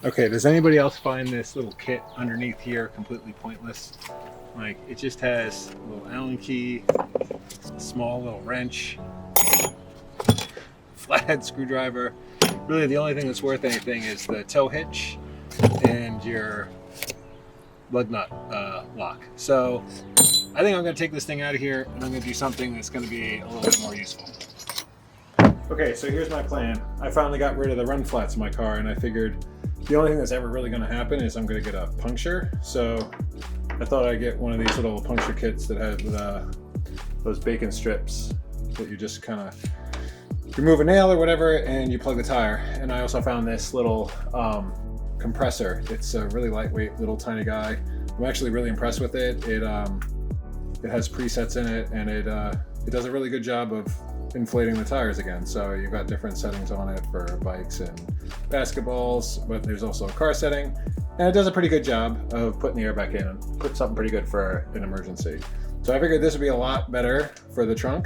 Okay, does anybody else find this little kit underneath here completely pointless? Like, it just has a little Allen key, a small little wrench, flathead screwdriver. Really, the only thing that's worth anything is the tow hitch and your lug nut lock. So I think I'm going to take this thing out of here and I'm going to do something that's going to be a little bit more useful. Okay, so here's my plan. I finally got rid of the run flats in my car, and I figured the only thing that's ever really going to happen is I'm going to get a puncture. So I thought I'd get one of these little puncture kits that have those bacon strips that you just kind of remove a nail or whatever and you plug the tire. And I also found this little compressor. It's a really lightweight little tiny guy. I'm actually really impressed with it. It has presets in it, and it does a really good job of inflating the tires again. So you've got different settings on it for bikes and basketballs, but there's also a car setting, and it does a pretty good job of putting the air back in and put something pretty good for an emergency. So I figured this would be a lot better for the trunk,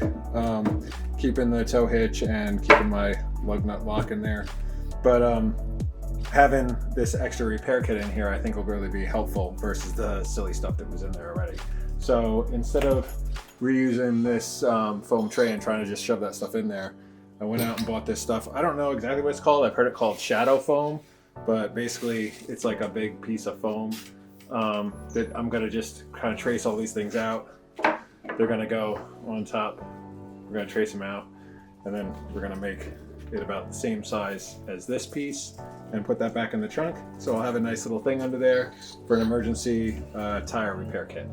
keeping the tow hitch and keeping my lug nut lock in there. But having this extra repair kit in here I think will really be helpful versus the silly stuff that was in there already. So instead of reusing this foam tray and trying to just shove that stuff in there, I went out and bought this stuff. I don't know exactly what it's called. I've heard it called shadow foam, but basically it's like a big piece of foam that I'm gonna just kind of trace all these things out. They're gonna go on top. We're gonna trace them out, and then we're gonna make it about the same size as this piece and put that back in the trunk. So I'll have a nice little thing under there for an emergency tire repair kit.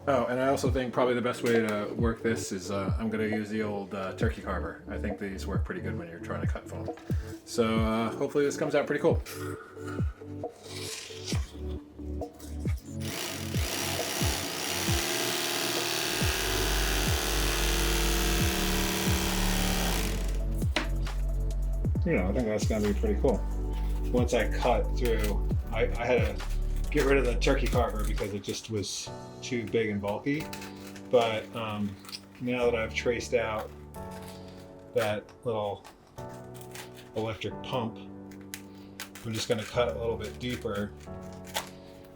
Oh, and I also think probably the best way to work this is I'm going to use the old turkey carver. I think these work pretty good when you're trying to cut foam. So hopefully this comes out pretty cool. I think that's going to be pretty cool. Once I cut through, I had to get rid of the turkey carver because it just was too big and bulky. But now that I've traced out that little electric pump, I'm just going to cut a little bit deeper.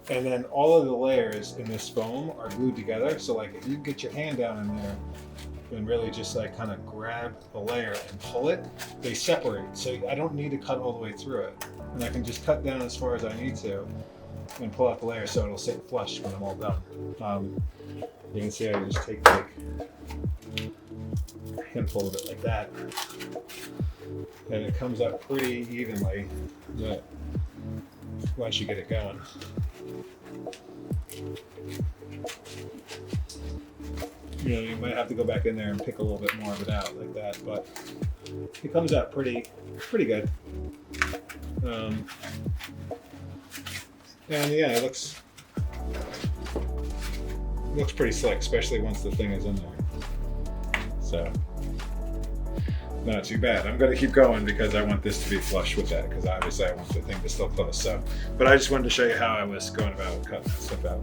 And then all of the layers in this foam are glued together. So like if you get your hand down in there and really just like kind of grab a layer and pull it, they separate. So I don't need to cut all the way through it. And I can just cut down as far as I need to and pull out the layer so it'll sit flush when I'm all done. You can see I just take like a handful of it like that, and it comes up pretty evenly once you get it going. You might have to go back in there and pick a little bit more of it out like that, but it comes out pretty good. And yeah, it looks pretty slick, especially once the thing is in there. So, not too bad. I'm going to keep going because I want this to be flush with that, because obviously I want the thing to still close. So, but I just wanted to show you how I was going about cutting that stuff out.